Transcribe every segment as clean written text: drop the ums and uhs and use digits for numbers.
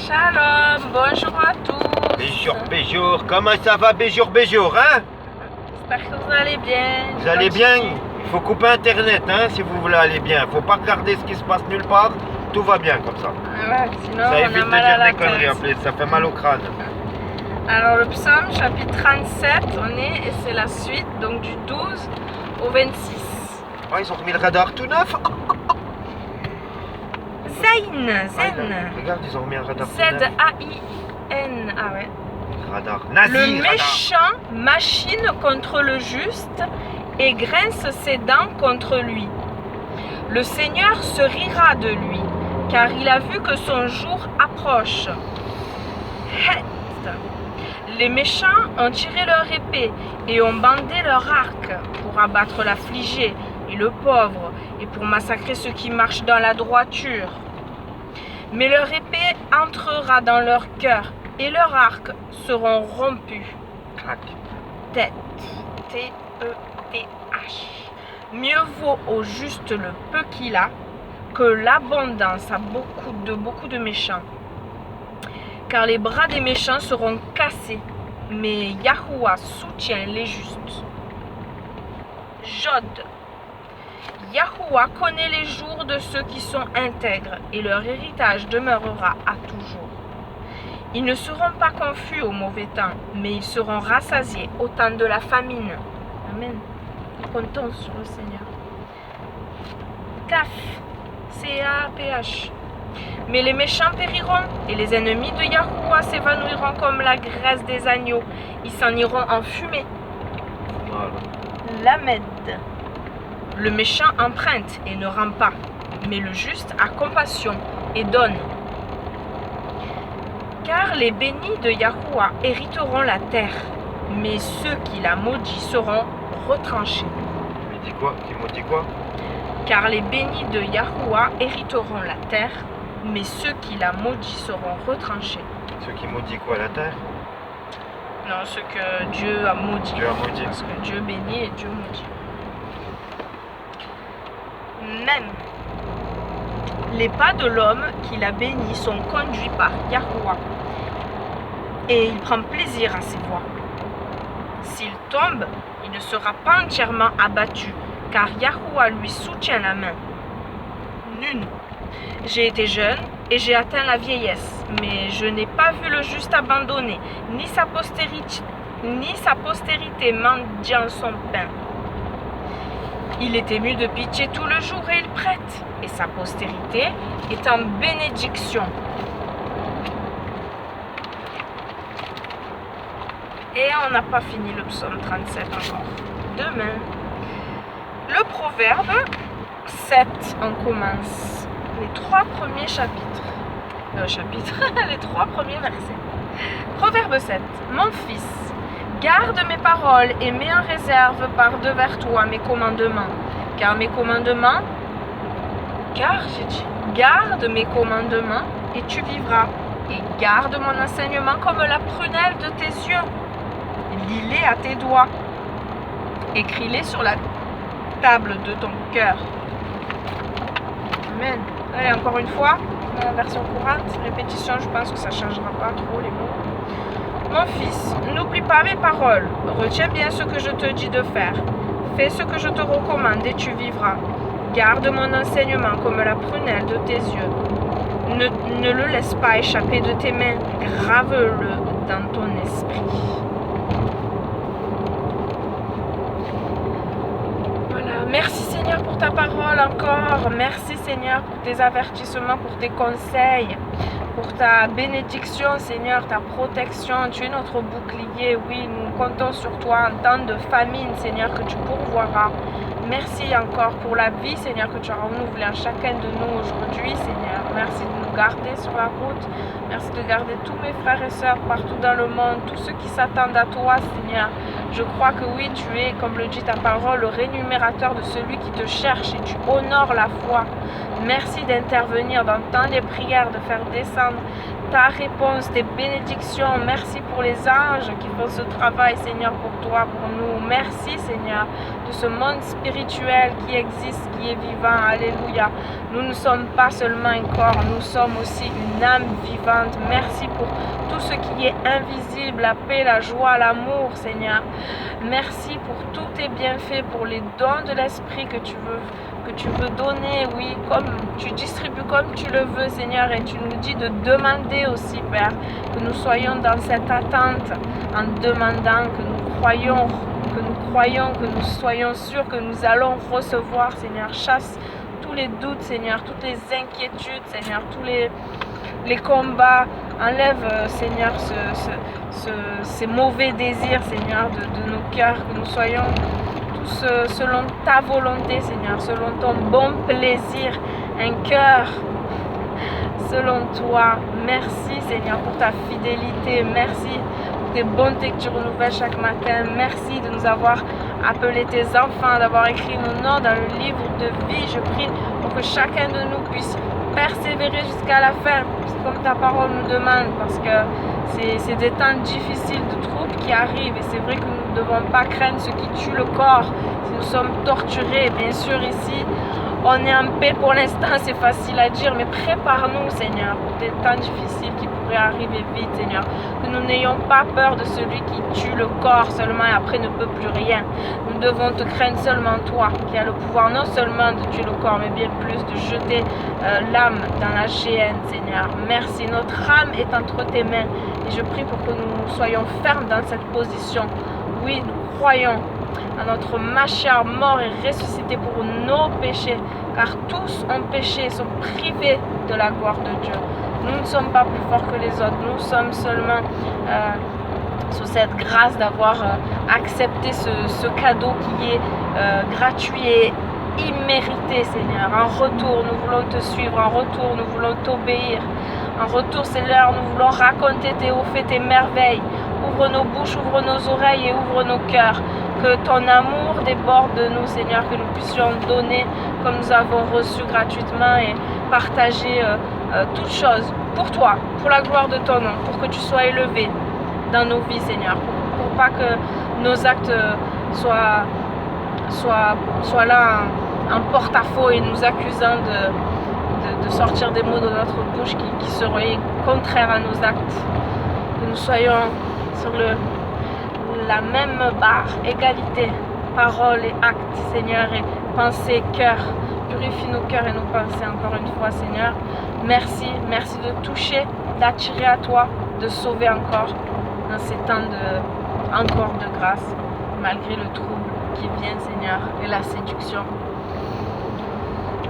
Shalom, bonjour à tous. Béjour, comment ça va béjour, hein? J'espère que vous allez bien. Vous allez bien? Il faut couper internet, hein, si vous voulez aller bien. Il faut pas regarder ce qui se passe nulle part, tout va bien comme ça. Ouais, sinon Ça on évite a de mal à dire la des conneries en tête. plus, ça fait mal au crâne. Alors le psaume chapitre 37, on est et c'est la suite, donc du 12 au 26. Oh, ils ont remis le radar tout neuf. Zayn, Ah, Zen. regarde, ils ont remis un radar tout neuf. Z-A-I-N. Ah ouais. Radar. Nazi, Le radar. méchant machine contre le juste et grince ses dents contre lui. Le Seigneur se rira de lui, car il a vu que son jour approche. Het. Les méchants ont tiré leur épée et ont bandé leur arc pour abattre l'affligé et le pauvre et pour massacrer ceux qui marchent dans la droiture. Mais leur épée entrera dans leur cœur et leurs arcs seront rompus. Crac. Tête. T-E-T-H. Mieux vaut au juste le peu qu'il a que l'abondance à beaucoup de méchants. Car les bras des méchants seront cassés, mais Yahuwah soutient les justes. Jod. Yahuwah connaît les jours de ceux qui sont intègres, et leur héritage demeurera à toujours. Ils ne seront pas confus au mauvais temps, mais ils seront rassasiés au temps de la famine. Amen. Comptons sur le Seigneur. Taf. C-A-P-H. Mais les méchants périront, et les ennemis de Yahuwah s'évanouiront comme la graisse des agneaux. Ils s'en iront en fumée. Voilà. Lamed. Le méchant emprunte et ne rend pas, mais le juste a compassion et donne. Car les bénis de Yahuwah hériteront la terre, mais ceux qui la maudit seront retranchés. Il dit quoi? Qui m'a dit quoi? Car les bénis de Yahuwah hériteront la terre, mais ceux qui la maudit seront retranchés. Ceux qui maudit quoi, la terre? Non, ceux que Dieu a maudit. Dieu a maudit. Parce que Dieu bénit et Dieu maudit. Même les pas de l'homme qui l'a béni sont conduits par Yahuwah, et il prend plaisir à ses voies. S'il tombe, il ne sera pas entièrement abattu, car Yahuwah lui soutient la main. Nun. J'ai été jeune et j'ai atteint la vieillesse, mais je n'ai pas vu le juste abandonné, ni sa postérité mendiant son pain. Il est ému de pitié tout le jour et il prête, et sa postérité est en bénédiction. Et on n'a pas fini le psaume 37 encore. Demain. Le proverbe 7, on commence. Les 3 premiers chapitres. Les 3 premiers versets. Proverbe 7. Mon fils, garde mes paroles et mets en réserve par devers toi mes commandements. Garde mes commandements et tu vivras. Et garde mon enseignement comme la prunelle de tes yeux. Lis-les à tes doigts. Écris-les sur la table de ton cœur. Amen. Allez, encore une fois, la version courante, répétition, je pense que ça ne changera pas trop les mots. Mon fils, n'oublie pas mes paroles. Retiens bien ce que je te dis de faire. Fais ce que je te recommande et tu vivras. Garde mon enseignement comme la prunelle de tes yeux. Ne le laisse pas échapper de tes mains. Grave-le dans ton esprit. Voilà. Merci Seigneur pour ta parole encore. Merci Seigneur pour tes avertissements, pour tes conseils, pour ta bénédiction Seigneur, ta protection. Tu es notre bouclier. Oui, nous comptons sur toi en temps de famine Seigneur, que tu pourvoiras. Merci encore pour la vie Seigneur que tu as renouvelée à chacun de nous aujourd'hui Seigneur. Merci de nous garder sur la route. Merci de garder tous mes frères et sœurs partout dans le monde, tous ceux qui s'attendent à toi Seigneur. Je crois que oui, tu es, comme le dit ta parole, le rémunérateur de celui qui te cherche et tu honores la foi. Merci d'intervenir dans tant des prières, de faire descendre ta réponse, tes bénédictions. Merci pour les anges qui font ce travail, Seigneur, pour toi, pour nous. Merci, Seigneur. de ce monde spirituel qui existe, qui est vivant. Alléluia. Nous ne sommes pas seulement un corps, nous sommes aussi une âme vivante. Merci pour tout ce qui est invisible, la paix, la joie, l'amour, Seigneur. Merci pour tous tes bienfaits, pour les dons de l'Esprit que tu veux donner, oui, comme tu distribues comme tu le veux, Seigneur, et tu nous dis de demander aussi, Père, que nous soyons dans cette attente, en demandant, que nous croyons, que nous soyons sûrs que nous allons recevoir, Seigneur. Chasse tous les doutes, Seigneur, toutes les inquiétudes, Seigneur, tous les combats. Enlève, Seigneur, ces mauvais désirs, Seigneur, de nos cœurs, que nous soyons tous selon ta volonté, Seigneur, selon ton bon plaisir, un cœur selon toi. Merci, Seigneur, pour ta fidélité. Merci pour tes bontés que tu renouvelles chaque matin. Merci de nous avoir appelés tes enfants, d'avoir écrit nos noms dans le livre de vie. Je prie pour que chacun de nous puisse persévérer jusqu'à la fin, comme ta parole nous demande, parce que c'est des temps difficiles de troubles qui arrivent, et c'est vrai que nous ne devons pas craindre ce qui tue le corps. Si nous sommes torturés, bien sûr ici, on est en paix pour l'instant, c'est facile à dire, mais prépare-nous, Seigneur, pour des temps difficiles qui pourraient arriver vite, Seigneur. Que nous n'ayons pas peur de celui qui tue le corps seulement et après ne peut plus rien. Nous devons te craindre seulement toi, qui as le pouvoir non seulement de tuer le corps, mais bien plus de jeter l'âme dans la géhenne, Seigneur. Merci, notre âme est entre tes mains, et je prie pour que nous soyons fermes dans cette position. Oui, nous croyons à notre Machia mort et ressuscité pour nos péchés, car tous ont péché et sont privés de la gloire de Dieu. Nous ne sommes pas plus forts que les autres, nous sommes seulement sous cette grâce d'avoir accepté ce cadeau qui est gratuit et immérité, Seigneur. En retour, nous voulons te suivre, en retour, nous voulons t'obéir. En retour, Seigneur, nous voulons raconter tes hauts faits, tes merveilles. Ouvre nos bouches, ouvre nos oreilles et ouvre nos cœurs. Que ton amour déborde de nous, Seigneur, que nous puissions donner comme nous avons reçu gratuitement et partager toutes choses pour toi, pour la gloire de ton nom, pour que tu sois élevé dans nos vies, Seigneur, pour pas que nos actes soient là en porte-à-faux et nous accusant de sortir des mots de notre bouche qui seraient contraires à nos actes. Que nous soyons sur la même barre, égalité, parole et acte, Seigneur, et pensée, cœur. Purifie nos cœurs et nos pensées encore une fois, Seigneur. Merci, merci de toucher, d'attirer à toi, de sauver encore dans ces temps encore de grâce, malgré le trouble qui vient, Seigneur, et la séduction.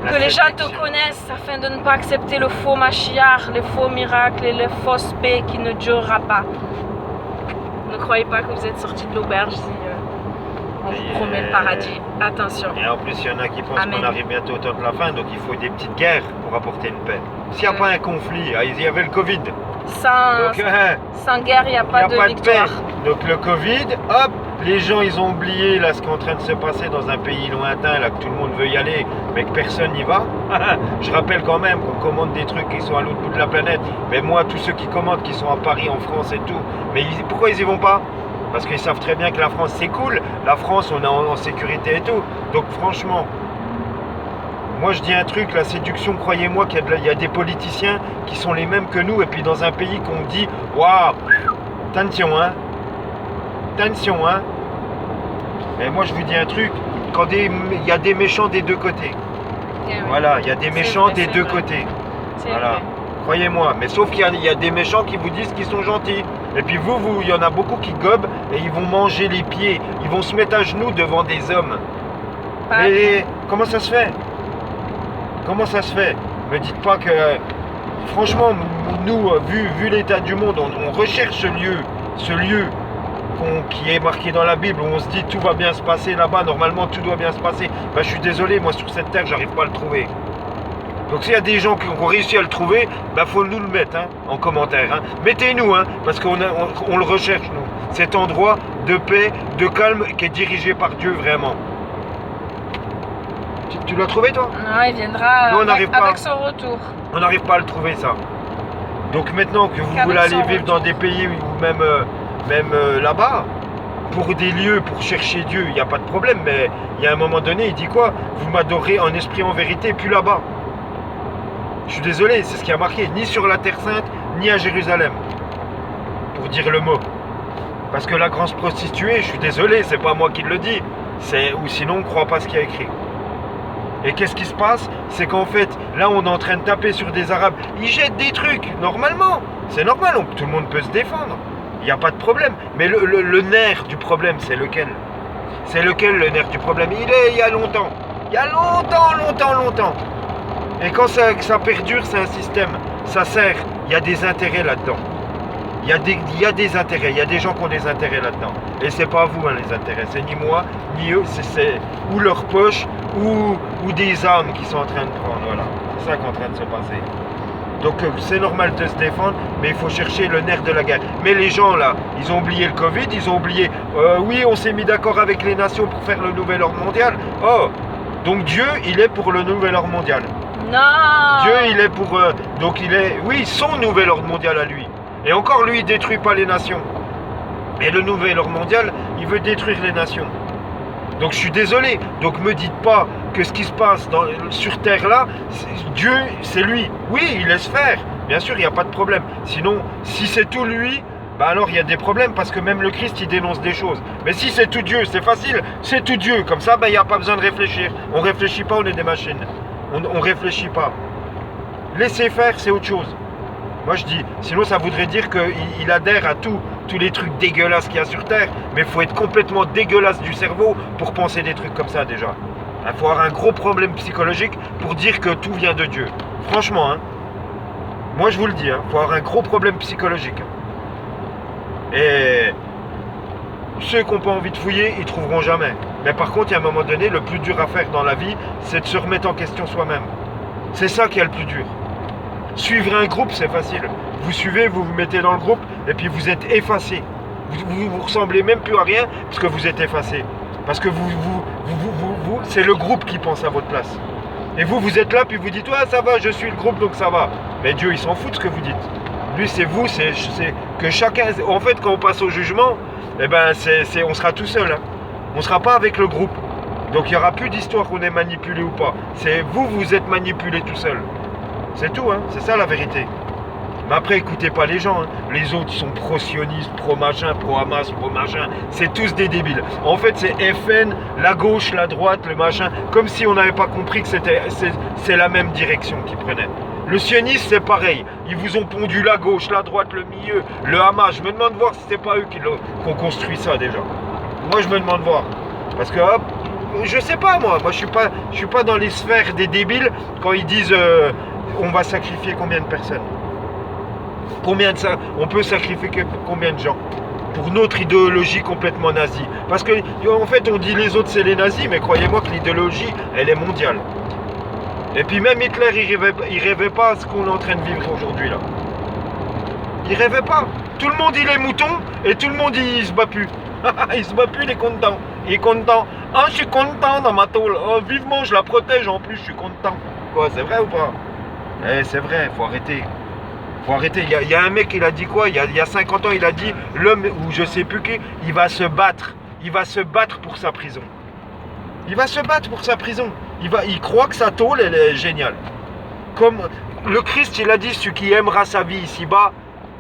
Que les gens te connaissent afin de ne pas accepter le faux machiar, les faux miracles et les fausses paix qui ne durera pas. Ne croyez pas que vous êtes sortis de l'auberge si on vous promet le paradis. Attention. Et en plus, il y en a qui pensent Amen. qu'on arrive bientôt au temps de la fin, donc il faut des petites guerres pour apporter une paix. S'il n'y a pas un conflit, il y avait le Covid. Sans guerre, il n'y a pas de victoire. Paix. Donc le Covid, hop, les gens ils ont oublié là ce qui est en train de se passer dans un pays lointain, là que tout le monde veut y aller, mais que personne n'y va. Je rappelle quand même qu'on commande des trucs qui sont à l'autre bout de la planète. Mais moi, tous ceux qui commandent, qui sont à Paris, en France et tout, mais pourquoi ils y vont pas? Parce qu'ils savent très bien que la France c'est cool. La France, on est en sécurité et tout. Donc franchement, moi je dis un truc, la séduction, croyez-moi qu'il y a des politiciens qui sont les mêmes que nous, et puis dans un pays qu'on dit waouh, attention hein. Mais moi je vous dis un truc, il y a des méchants des deux côtés. Voilà, il y a des méchants des deux côtés. Voilà. Croyez-moi, mais sauf qu'il y a des méchants qui vous disent qu'ils sont gentils. Et puis il y en a beaucoup qui gobent et ils vont manger les pieds. Ils vont se mettre à genoux devant des hommes. Mais comment ça se fait? Comment ça se fait? Me dites pas que... Franchement, nous, vu l'état du monde, on recherche ce lieu qui est marqué dans la Bible, où on se dit tout va bien se passer là-bas, normalement tout doit bien se passer. Ben, je suis désolé, moi sur cette terre, j'arrive pas à le trouver. Donc s'il y a des gens qui ont réussi à le trouver, ben faut nous le mettre en commentaire. Mettez-nous, parce qu'on le recherche, nous. Cet endroit de paix, de calme, qui est dirigé par Dieu vraiment. Tu l'as trouvé toi? Non, il viendra nous, avec son retour. On n'arrive pas à le trouver ça. Donc maintenant que vous voulez aller vivre dans des pays où même là-bas, pour des lieux, pour chercher Dieu, il n'y a pas de problème, mais il y a un moment donné, il dit quoi? Vous m'adorez en esprit, en vérité, puis là-bas. Je suis désolé, c'est ce qui a marqué, ni sur la Terre Sainte, ni à Jérusalem, pour dire le mot. Parce que la grande prostituée, je suis désolé, c'est pas moi qui le dis, ou sinon on ne croit pas ce qu'il y a écrit. Et qu'est-ce qui se passe? C'est qu'en fait, là on est en train de taper sur des Arabes, ils jettent des trucs, normalement, c'est normal, tout le monde peut se défendre, il n'y a pas de problème. Mais le nerf du problème, c'est lequel? C'est lequel le nerf du problème? Il y a longtemps, longtemps. Et quand ça perdure, c'est un système, ça sert, il y a des intérêts là-dedans. Il y a des intérêts, il y a des gens qui ont des intérêts là-dedans. Et c'est pas vous les intérêts, c'est ni moi, ni eux, c'est ou leur poche, ou des armes qui sont en train de prendre, voilà. C'est ça qui est en train de se passer. Donc c'est normal de se défendre, mais il faut chercher le nerf de la guerre. Mais les gens là, ils ont oublié le Covid, ils ont oublié, oui on s'est mis d'accord avec les nations pour faire le nouvel ordre mondial. Oh, donc Dieu il est pour le nouvel ordre mondial. Non. Dieu il est pour, donc il est, oui son nouvel ordre mondial à lui. Et encore lui, il ne détruit pas les nations. Et le nouvel ordre mondial, il veut détruire les nations. Donc je suis désolé. Donc me dites pas que ce qui se passe sur Terre là, Dieu, c'est lui. Oui, il laisse faire. Bien sûr, il n'y a pas de problème. Sinon, si c'est tout lui, bah alors il y a des problèmes parce que même le Christ, il dénonce des choses. Mais si c'est tout Dieu, c'est facile. C'est tout Dieu. Comme ça, bah, il n'y a pas besoin de réfléchir. On ne réfléchit pas, on est des machines. On ne réfléchit pas. Laisser faire, c'est autre chose. Moi je dis, sinon ça voudrait dire qu'il adhère à tous les trucs dégueulasses qu'il y a sur Terre, mais il faut être complètement dégueulasse du cerveau pour penser des trucs comme ça déjà. Il faut avoir un gros problème psychologique pour dire que tout vient de Dieu. Franchement, hein. Moi je vous le dis, il faut avoir un gros problème psychologique. Et ceux qui n'ont pas envie de fouiller, ils trouveront jamais. Mais par contre, il y a un moment donné, le plus dur à faire dans la vie, c'est de se remettre en question soi-même. C'est ça qui est le plus dur. Suivre un groupe, c'est facile. Vous suivez, vous vous mettez dans le groupe et puis vous êtes effacé. Vous ressemblez même plus à rien parce que vous êtes effacé. Parce que c'est le groupe qui pense à votre place. Et vous êtes là puis vous dites, ouais, ça va, je suis le groupe donc ça va. Mais Dieu, il s'en fout de ce que vous dites. Lui, c'est vous, c'est que chacun. En fait, quand on passe au jugement, eh ben, on sera tout seul. Hein. On ne sera pas avec le groupe. Donc il n'y aura plus d'histoire qu'on est manipulé ou pas. C'est vous êtes manipulé tout seul. C'est tout, hein, c'est ça la vérité. Mais après, écoutez pas les gens. Hein. Les autres sont pro-sionistes, pro-machin, pro-Hamas, pro-machin. C'est tous des débiles. En fait, c'est FN, la gauche, la droite, le machin. Comme si on n'avait pas compris que c'est la même direction qu'ils prenaient. Le sionisme, c'est pareil. Ils vous ont pondu la gauche, la droite, le milieu, le Hamas. Je me demande de voir si c'est pas eux qui ont construit ça déjà. Moi, je me demande de voir. Parce que, hop, je sais pas, moi. Moi, je suis pas dans les sphères des débiles quand ils disent... on va sacrifier combien de personnes? On peut sacrifier combien de gens pour notre idéologie complètement nazie? Parce que en fait on dit les autres c'est les nazis, mais croyez-moi que l'idéologie elle est mondiale. Et puis même Hitler il rêvait pas à ce qu'on est en train de vivre aujourd'hui là. Il rêvait pas. Tout le monde il est mouton et tout le monde il se bat plus. Il se bat plus, il est content. Il est content. Ah, je suis content dans ma tôle. Oh, vivement je la protège en plus, je suis content. Quoi, c'est vrai ou pas? Eh, c'est vrai, faut arrêter. Faut arrêter. Il y a un mec, il a dit quoi? Il y a 50 ans, il a dit l'homme, ou je sais plus qui, il va se battre. Il va se battre pour sa prison. Il va se battre pour sa prison. Il croit que sa tôle, elle est géniale. Comme le Christ, il a dit, celui qui aimera sa vie ici-bas,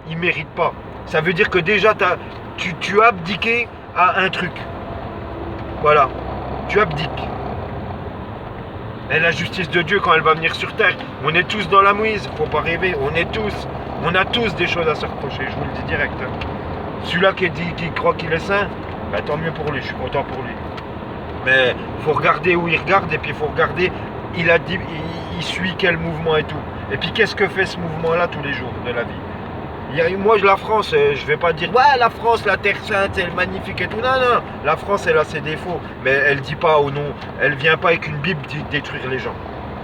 il ne mérite pas. Ça veut dire que déjà, tu as abdiqué à un truc. Voilà. Tu abdiques. Et la justice de Dieu, quand elle va venir sur terre, on est tous dans la mouise, faut pas rêver, on a tous des choses à se reprocher, je vous le dis direct. Celui-là qui croit qu'il est saint, bah, tant mieux pour lui, je suis content pour lui. Mais il faut regarder où il regarde, et puis il faut regarder, il suit quel mouvement et tout. Et puis qu'est-ce que fait ce mouvement-là tous les jours de la vie? Moi, la France, je vais pas dire, ouais, la France, la Terre Sainte, elle est magnifique et tout. Non, non, la France, elle a ses défauts. Mais elle dit pas au nom, elle vient pas avec une Bible détruire les gens.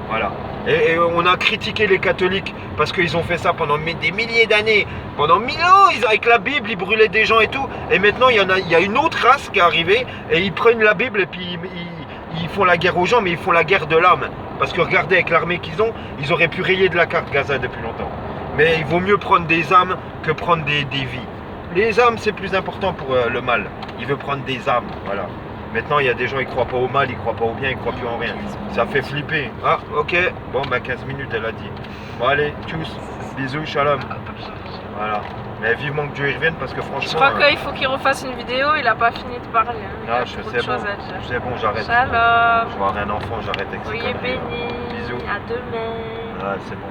Voilà. Et on a critiqué les catholiques parce qu'ils ont fait ça pendant des milliers d'années. Pendant 1000 ans, avec la Bible, ils brûlaient des gens et tout. Et maintenant, il y a une autre race qui est arrivée et ils prennent la Bible et puis ils font la guerre aux gens, mais ils font la guerre de l'âme. Parce que regardez, avec l'armée qu'ils ont, ils auraient pu rayer de la carte Gaza depuis longtemps. Mais il vaut mieux prendre des âmes que prendre des vies. les âmes, c'est plus important pour le mal. Il veut prendre des âmes, voilà. Maintenant, il y a des gens, ils croient pas au mal, ils croient pas au bien, ils croient plus en rien. Ça fait flipper. Ah, ok. Bon, bah 15 minutes, elle a dit. Bon, allez, tchuss. Bisous, shalom. Voilà. Mais vivement que Dieu y revienne parce que franchement... Je crois qu'il faut qu'il refasse une vidéo, il a pas fini de parler. Hein. Ah, je sais bon, j'arrête. Shalom. Je vois un enfant, j'arrête avec ces Soyez conneries. bénis. Bisous. À demain. Ah, c'est bon.